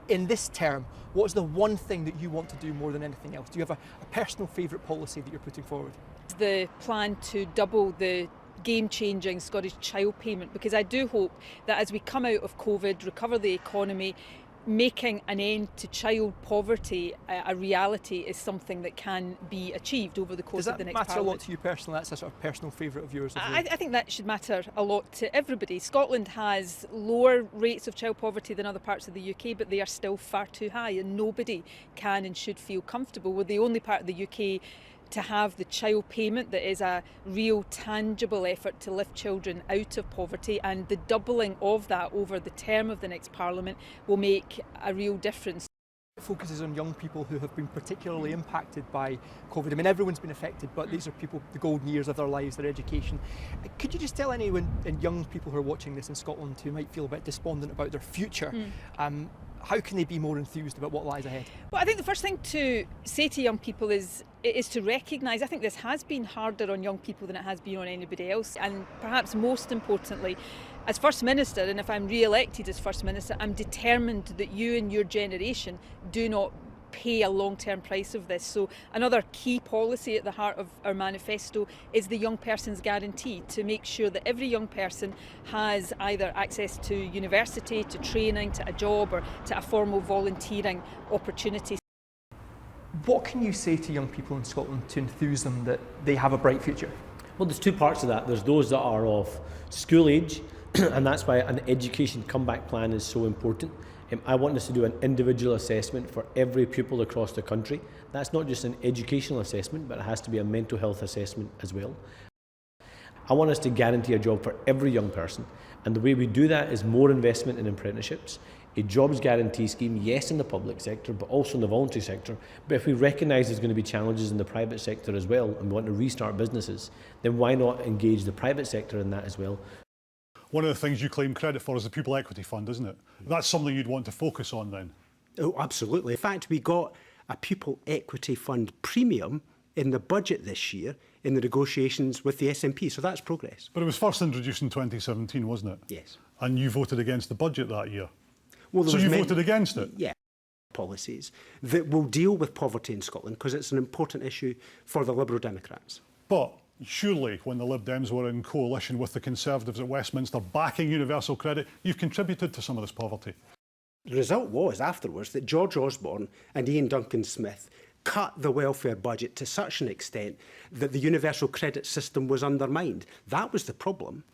In this term, what's the one thing that you want to do more than anything else? Do you have a personal favourite policy that you're putting forward? The plan to double the game-changing Scottish child payment, because I do hope that as we come out of COVID, recover the economy, making an end to child poverty a reality is something that can be achieved over the course of the next Parliament. Does that matter a lot to you personally? That's a sort of personal favourite of yours? I think that should matter a lot to everybody. Scotland has lower rates of child poverty than other parts of the UK, but they are still far too high, and nobody can and should feel comfortable. We're the only part of the UK to have the child payment that is a real tangible effort to lift children out of poverty, and the doubling of that over the term of the next Parliament will make a real difference. It focuses on young people who have been particularly impacted by COVID. I mean, everyone's been affected, but these are people, the golden years of their lives, their education. Could you just tell anyone and young people who are watching this in Scotland who might feel a bit despondent about their future, how can they be more enthused about what lies ahead? Well, I think the first thing to say to young people is to recognise, I think this has been harder on young people than it has been on anybody else, and perhaps most importantly, as First Minister, and if I'm re-elected as First Minister, I'm determined that you and your generation do not pay a long-term price of this. So another key policy at the heart of our manifesto is the young person's guarantee, to make sure that every young person has either access to university, to training, to a job, or to a formal volunteering opportunity. What can you say to young people in Scotland to enthuse them that they have a bright future? Well, there's two parts of that. There's those that are of school age, and that's why an education comeback plan is so important. I want us to do an individual assessment for every pupil across the country. That's not just an educational assessment, but it has to be a mental health assessment as well. I want us to guarantee a job for every young person, and the way we do that is more investment in apprenticeships, a jobs guarantee scheme, yes, in the public sector, but also in the voluntary sector. But if we recognise there's going to be challenges in the private sector as well, and we want to restart businesses, then why not engage the private sector in that as well? One of the things you claim credit for is the Pupil Equity Fund, isn't it? That's something you'd want to focus on then? Oh, absolutely. In fact, we got a Pupil Equity Fund premium in the budget this year in the negotiations with the SNP, so that's progress. But it was first introduced in 2017, wasn't it? Yes. And you voted against the budget that year. Well, so you voted against it? Yeah. Policies that will deal with poverty in Scotland, because it's an important issue for the Liberal Democrats. But surely, when the LibDems were in coalition with the Conservatives at Westminster backing universal credit, you've contributed to some of this poverty. The result was, afterwards, that George Osborne and Ian Duncan-Smith cut the welfare budget to such an extent that the universal credit system was undermined. That was the problem.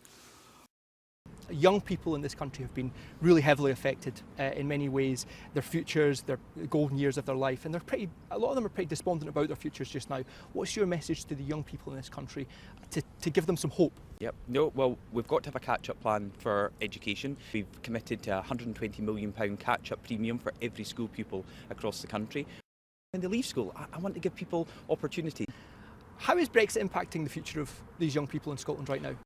Young people in this country have been really heavily affected in many ways. Their futures, their golden years of their life, and a lot of them are pretty despondent about their futures just now. What's your message to the young people in this country to give them some hope? Yep. No, well, we've got to have a catch-up plan for education. We've committed to a £120 million catch-up premium for every school pupil across the country. When they leave school, I want to give people opportunity. How is Brexit impacting the future of these young people in Scotland right now?